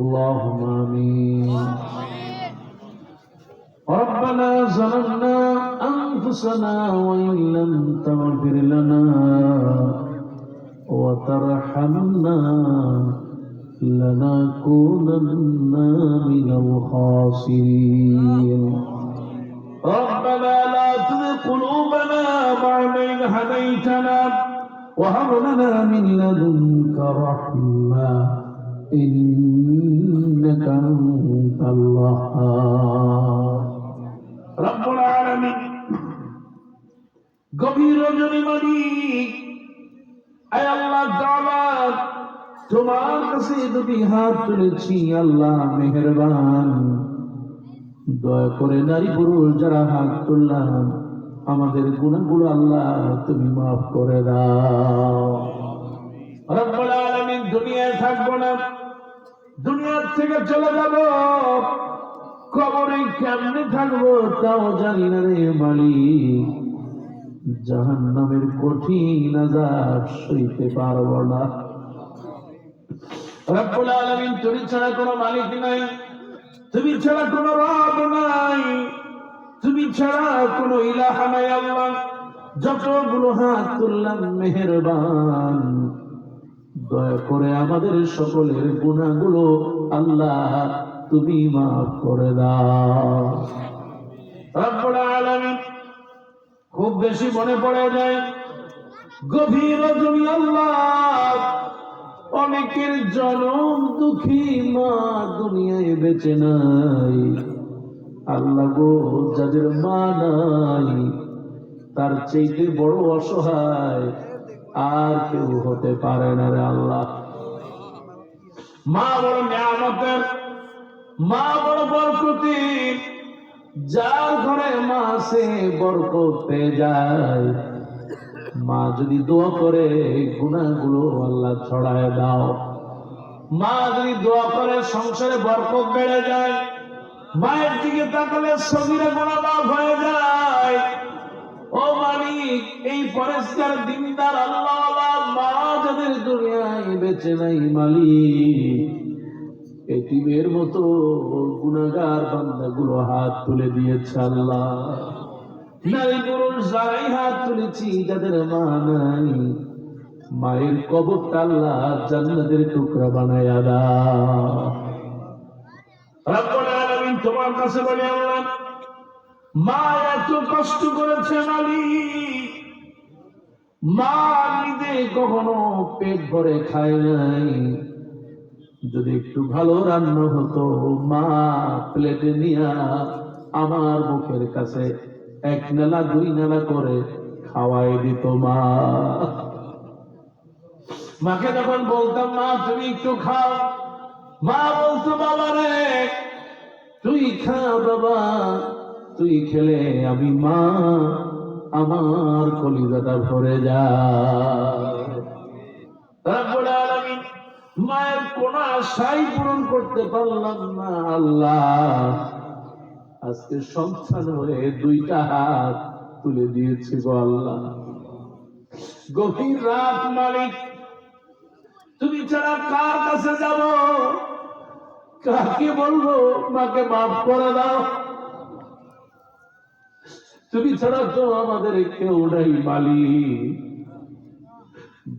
اللهم آمين. ربنا ظلمنا أنفسنا وإن لم تغفر لنا وترحمنا لنكونن من الخاسرين. ربنا لا تزغ قلوبنا بعد إذ هديتنا وهب لنا من لدنك رحمة إنك أنت الوهاب. رب العالمين গভীর রজনী মালিক, আয় আল্লাহ তাআলা, তোমার কাছে দুটি হাত তুলেছি। আল্লাহ মেহেরবান, দয়া করে নারী পুরুষ যারা হাত তুললাম, আমাদের গুনাহগুলো আল্লাহ তুমি মাফ করে দাও। রব্বুল আলামিন, দুনিয়ায় থাকবো না, দুনিয়ার থেকে চলে যাব, কবরে কেমনে থাকবো তাও জানি না রে মালিক। জাহান্নামের কঠিন আযাব সইতে পারবো না। রব্বুল আলামিন, তুমি ছাড়া কোনো মালিক নাই, তুমি ছাড়া কোনো রব নাই, তুমি ছাড়া কোনো ইলাহা নাই। আল্লাহ, যতগুলো হাত তুললাম মেহেরবান, দয়া করে আমাদের সকলের গুনাহগুলো আল্লাহ তুমি মাফ করে দাও। রব্বুল আলামিন, খুব বেশি মনে পড়ে যায় গভীর রজনী আল্লাহ, অনেকের জনম দুঃখী মা দুনিয়ায় বেঁচে নাই। আল্লাহ গো, যাদের মা নাই তার চাইতে বড় অসহায় আর কেউ হতে পারে না রে আল্লাহ। মা বড় নিয়ামতের, মা বড় বরকতের, যার ঘরে মা সে বরকত পেয়ে যায়। মা যদি দোয়া করে গুনাহগুলো আল্লাহ ছড়ায় দাও। মা যদি দোয়া করে সংসারে বরকত বেড়ে যায়। মায়ের দিকে তাকালে সগীরা গুনাহ মাফ হয়ে যায়। ও মালিক, এই পরিষ্কার দিনদার আল্লাহওয়ালা মা যাদের দুনিয়ায় বেঁচে নাই মালিক, এতিমের মতো গুনাহগার বান্দাগুলো হাত তুলে দিয়েছে আল্লাহ। নারী পুরুষ যারাই হাত তুলেছি, যাদের মা নাই, মায়ের কবরটা আল্লাহ জান্নাতের টুকরা বানায়া দাও। রব্বুল আলামিন, তোমার কাছে বলি আল্লাহ, মা এত কষ্ট করেছে মালিক, মা নিজে কখনো পেট ভরে খায় নাই। যদি একটু ভালো রান্না হতো, মা প্লেটে নিয়া আমার মুখের কাছে এক নালা দুই নালা করে খাওয়াই দিত। মাকে যখন বলতাম মা তুমি একটু খাও, মা বলতো বাবা রে তুই খা বাবা, তুই খেলে আমি মা আমার কলিজাটা ভরে যায়। রব্বুল আলামিন, মায়ের কোন আশাই পূরণ করতে পারলাম না আল্লাহ। আজকে সন্তান হয়ে দুইটা হাত তুলে দিয়েছি গো আল্লাহ। গভীর রাত মালিক, তুমি ছাড়া কার কাছে যাব, কাকে বলবো মাকে মাফ করে দাও? তুমি ছাড়া তো আমাদের কেউ নাই মালিক।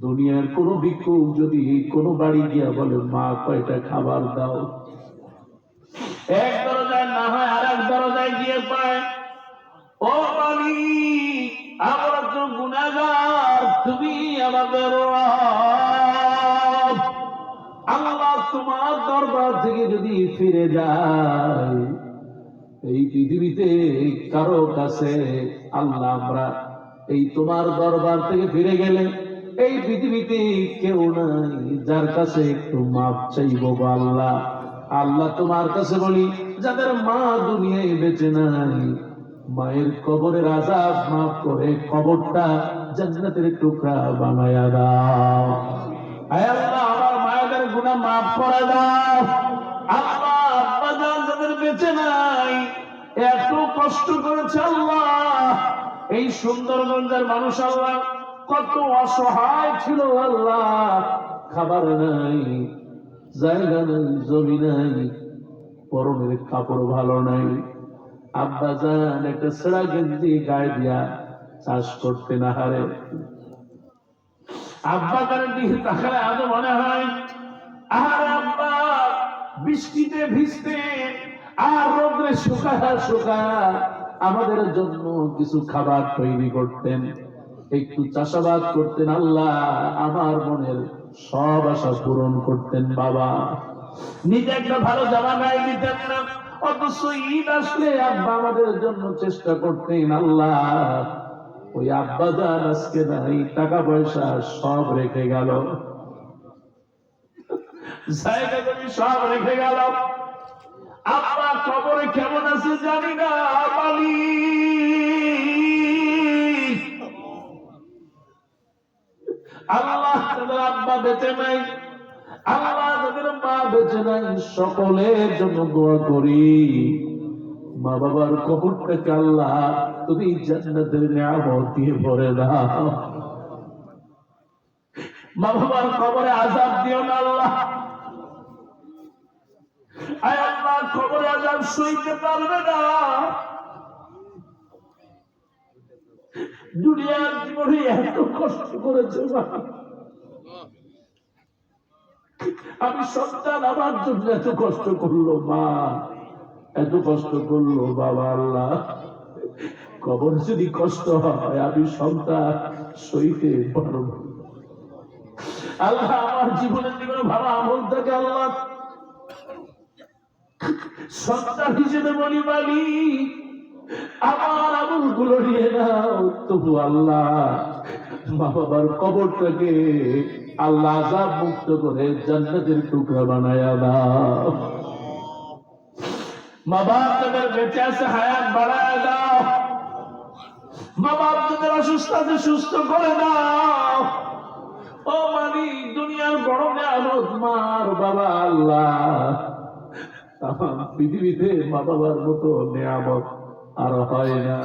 দুনিয়ার কোন ভিক্ষুক যদি কোনো বাড়ি গিয়া বলে মা কয়টা খাবার দাও, এক দরজায় না হয় আর এক দরজায় গিয়ে পায় ও মালিক আমরা তো গুনাহগার, তুমি আমাদের রব। আল্লাহ তোমার দরবার থেকে যদি ফিরে যায়, এই পৃথিবীতে কারো কাছে আল্লাহ আমরা এই তোমার দরবার থেকে ফিরে গেলে এই পৃথিবীতে কেউ নাই যার কাছে একটু মাপ চাইব আল্লাহ। আল্লাহ তোমার কাছে বলি, যাদের মা দুনিয়ায় বেঁচে নাই, মায়ের কবরের আযাব মাফ করে কবরটা জান্নাতের টুকরা বানায়া দাও। আয় আল্লাহ, আমার মায়েদের গুনাহ মাফ করে দাও। আল্লাহ, আব্বা জান যাদের বেঁচে নাই, এত কষ্ট করেছে আল্লাহ। এই সুন্দরগঞ্জের মানুষ আল্লাহ কত অসহায় ছিল আল্লাহ, খাবার নাই, জায়গা নাই, জমি নাই, পরনের কাপড় ভালো নাই। আব্বা জান একটা ছেঁড়া গেঞ্জি গায়ে দিয়া চাষ করতে না হারে। আব্বা কারের দিকে তাকালে আজও মনে হয় আর আব্বা বৃষ্টিতে ভিজতে আর রোদ্রে শুকায়া আমাদের জন্য কিছু খাবার তৈরি করতেন, একটু চাষাবাদ করতেন। আল্লাহ আমার মনের সব আশা পূরণ করতেন। বাবা নিজে একটা ভালো জামা গায়ে দিতেন না, অথচ ঈদ আসলে আব্বা আমাদের জন্য চেষ্টা করতেন। আল্লাহ ওই আব্বা জান আজকে নাই, টাকা পয়সা সব রেখে গেল, জায়গা জমি সব রেখে গেল। আব্বা কবরে কেমন আছে জানি না, মালিক আল্লাহ তাদের আব্বা বেঁচে নাই, আল্লাহ তাদের মা বেঁচে নাই, সকলের জন্য দোয়া করি। মা বাবার কবরটাকে আল্লাহ তুমি জান্নাতের নিয়ামত দিয়ে ভরে দাও। মা বাবার কবরে আযাব দিও না আল্লাহ। আয় আল্লাহ কবরে আযাব সইতে পারবে না, দুনিয়ার জীবনে এত কষ্ট করেছে আমি সন্তান আমার জন্য এত কষ্ট করলো, মা এত কষ্ট করলো, বাবা আল্লাহ কবর যদি কষ্ট হয় আমি সন্তান সইতে পারবো। আল্লাহ আমার জীবনের দিকে ভালো আমল থাকে আল্লাহ সন্তান হিসেবে বলি, মালিক আমার আমল গুলো নিয়ে নাও। তবু আল্লাহ মা বাবার কবরটাকে আল্লাহ আযাব মুক্ত করে জান্নাতের টুকরা বানায়া দাও। মা বাপ যাদের বেঁচে আছে হায়াত বাড়ায় দাও, মা বাপ যাদের অসুস্থ আছে সুস্থ করে দাও। ও মালিক দুনিয়ার বড় নিয়ামত মার বাবা আল্লাহ, পৃথিবীতে মা বাবার মতো নিয়ামত আর হয় না।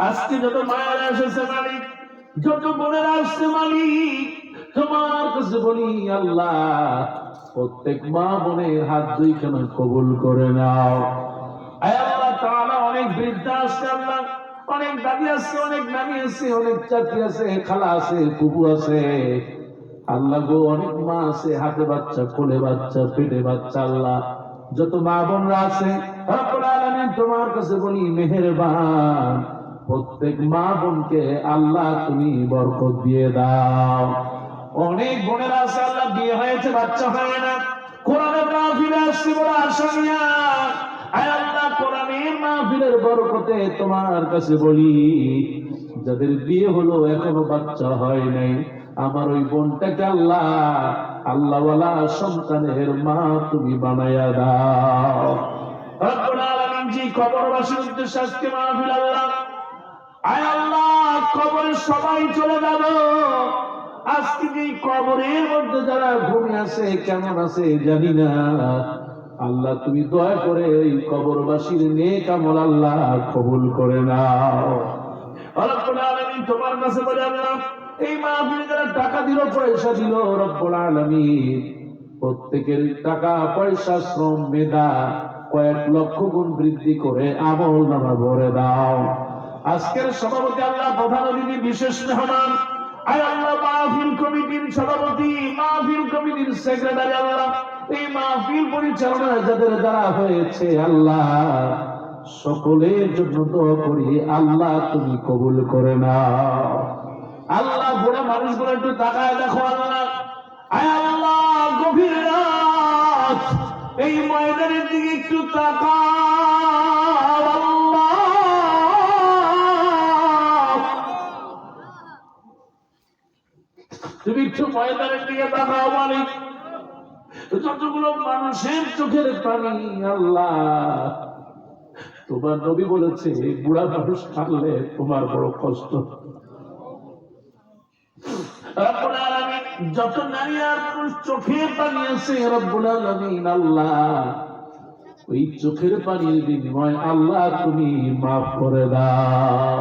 আজকে যত মায়েরা এসেছে মালিক, যত বোনেরা আসছে মালিক, তোমার কাছে বলি আল্লাহ প্রত্যেক মা বোনের হাত দুইখানা কবুল করে নাও। আয় আল্লাহ তাআলা অনেক বৃদ্ধা আছে আল্লাহ, অনেক দাদি আছে, অনেক নানি আছে, অনেক চাচি আছে, খালা আছে, ফুপু আছে আল্লাহ গো, অনেক মা আছে হাতে বাচ্চা, কোলে বাচ্চা, পেটে বাচ্চা। আল্লাহ যত মা বোনরা আছে রব্বুল আলামিন তোমার কাছে বলি মেহেরবান প্রত্যেক মা বোনকে আল্লাহ তুমি বরকত দিয়ে দাও। অনেক বোনেরা আছে আল্লাহ বিয়ে হয়েছে বাচ্চা হয় না, কোরআনের মাহফিলে আসছে বড় আশা নিয়া। আয় আল্লাহ কোরআনের মাহফিলের বরকতে তোমার কাছে বলি যাদের বিয়ে হলো এখনো বাচ্চা হয় নাই আমার ওই বোনটাকে আল্লাহ আল্লাহওয়ালা সন্তানের মা তুমি বানায়া দাও। রব্বুল আলামিন জি কবরবাসীর উদ্দেশ্যে আজকে মাহফিল আল্লাহ, আয় আল্লাহ কবরে সবাই চলে যাব, আজকে যে কবরের মধ্যে যারা ঘুমিয়ে আছে কেমন আছে জানি না, আল্লাহ তুমি দয়া করে এই কবরবাসীর নেক আমল আল্লাহ কবুল করে নাও। রব্বুল আলামিন তোমার কাছে বলে আল্লাহ এই মাহফিলে যারা টাকা দিল পয়সা দিল রব্বুল আলামিন প্রত্যেকের টাকা পয়সা শ্রম মেধা কয়েক লক্ষ গুণ বৃদ্ধি করে আমল নামা ভরে দাও। আজকের সভাপতি আল্লাহ প্রধান অতিথি বিশেষ মেহমান আয় আল্লাহ মাহফিল কমিটির সভাপতি, মাহফিল কমিটির সেক্রেটারি আল্লাহ এই মাহফিল পরিচালনা যাদের দ্বারা হয়েছে আল্লাহ সকলের জন্য দোয়া করি আল্লাহ তুমি কবুল করে নাও। আল্লাহ বুড়া মানুষগুলো একটু তাকায় দেখো আল্লাহ, আয় আল্লাহ গভীর রাত এই ময়দানের দিকে একটু তাকাও আল্লাহ, তুমি একটু ময়দানের দিকে তাকাও মালিক। যতগুলো মানুষের চোখের পানি আল্লাহ তোমার নবী বলেছে বুড়া মানুষ কাঁদলে তোমার বড় কষ্ট। রব্বুল আলামিন যত নারী আর পুরুষ চোখের পানি আছে রব্বুল আলামিন আল্লাহ ওই চোখের পানির বিনিময় আল্লাহ তুমি মাফ করে দাও।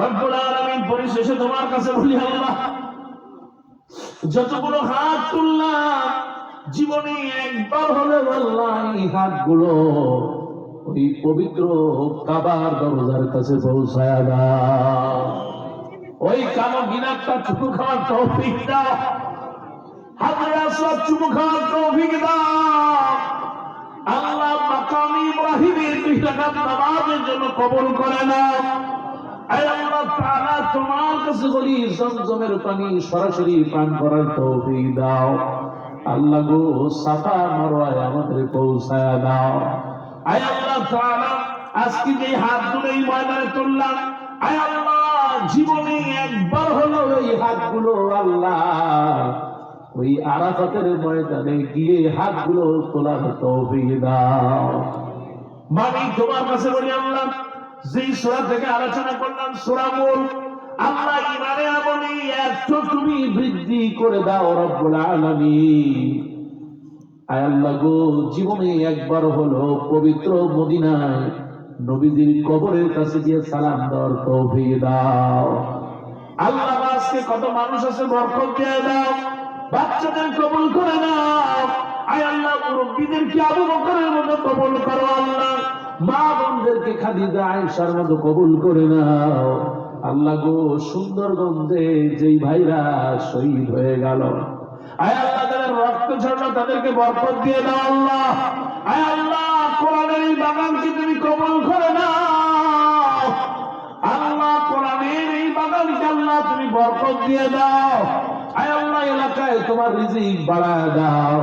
রব্বুল আলামিন পরিশেষে তোমার কাছে বলি আল্লাহ যতগুলো হাত তুললাম জীবনে একবার হলে আল্লাহ এই হাতগুলো ওই পবিত্র কাবার দরজার কাছে পৌঁছায়া দাও। ওই কালো গিনারটা চুমু খাওয়ার তৌফিক দাও, হাজরে আসওয়াদ চুমু খাওয়ার তৌফিক দাও। আল্লাহ মাকাম ইব্রাহিমের 2 রাকাত নামাজের জন্য কবুল করে নাও। আয় আল্লাহ তাআলা, তোমার কাছে বলি জমজমের পানি সরাসরি পান করার তৌফিক দাও। আল্লাহ গো, সাফা মারওয়ায় আমাদের পৌঁছায়া দাও। আয় আল্লাহ তাআলা, আজকে যে হাত দুটো এই ময়দানে তুললাম, আয় আল্লাহ জীবনে একবার হলো এই হাতগুলো আল্লাহ ওই আরাফাতের ময়দানে গিয়ে হাতগুলো তোলার তৌফিক দাও। মালিক তোমার কাছে বলি আল্লাহ, যেই সূরা থেকে আলোচনা করলাম সূরা মুলক, আল্লাহ ইমানে আমলে একটু তুমি বৃদ্ধি করে দাও রব্বুল আলামিন। আয় আল্লাহ গো, জীবনে একবার হলো পবিত্র মদিনায় নবীজির কবরের কাছে গিয়ে সালাম দেওয়ার তৌফিক দাও। আল্লাহ আজকে কত মানুষ আছে, বরকত দিয়ে দাও, বাচ্চাদের কবুল করে নাও। আয় আল্লাহ মুরব্বীদেরকে আবু বকরের মতো কবুল করো আল্লাহ, মা বোনদেরকে খাদিজা আয়েশার মতো কবুল করে নাও। আল্লাহ গো, সুন্দরগঞ্জে যেই ভাইরা শহীদ হয়ে গেল, আয় আল্লাহ তাদের রক্ত ঝরলো, তাদেরকে বরকত দিয়ে দাও আল্লাহ। আয় আল্লাহ কোরআনের এই বাগানকে তুমি কবুল করে নাও আল্লাহ, কোরআনের এই বাগানকে আল্লাহ তুমি বরকত দিয়ে দাও। আয় আল্লাহ এলাকায় তোমার রিজিক বাড়ায় দাও,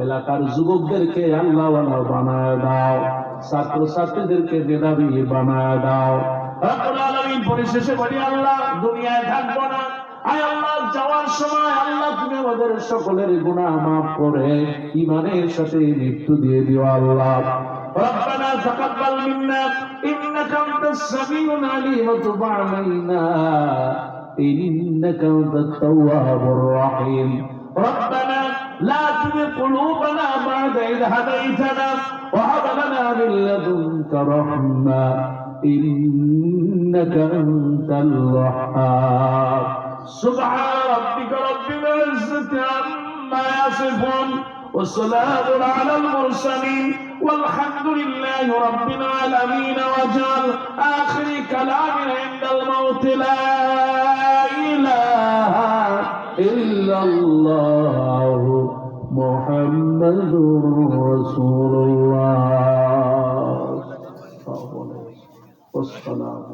এলাকার যুবকদেরকে আল্লাহ ওয়ালা বানায় দাও, ছাত্র ছাত্রীদেরকে মেধাবী বানায় দাও রব্বুল আলামিন। পরিশেষে বলি আল্লাহ, দুনিয়ায় থাকবো না, আয় আল্লাহ যাওয়ার সময় আল্লাহ তুমি আমাদের সকলের গুনাহ মাফ করে ঈমানের সাথে মৃত্যু দিয়ে দিও আল্লাহ। ربنا تقبل منا إنك أنت السميع العليم وتب علينا إنك أنت التواب الرحيم. ربنا لا تزغ قلوبنا بعد إذ هديتنا وهب لنا من لدنك رحمة إنك أنت الوهاب. سبحان ربك رب العزة عما يصفون وسلام على المرسلين والحمد لله رب العالمين. واجعل آخر كلامنا عند الموت لا إله إلا الله محمد رسول الله. والسلام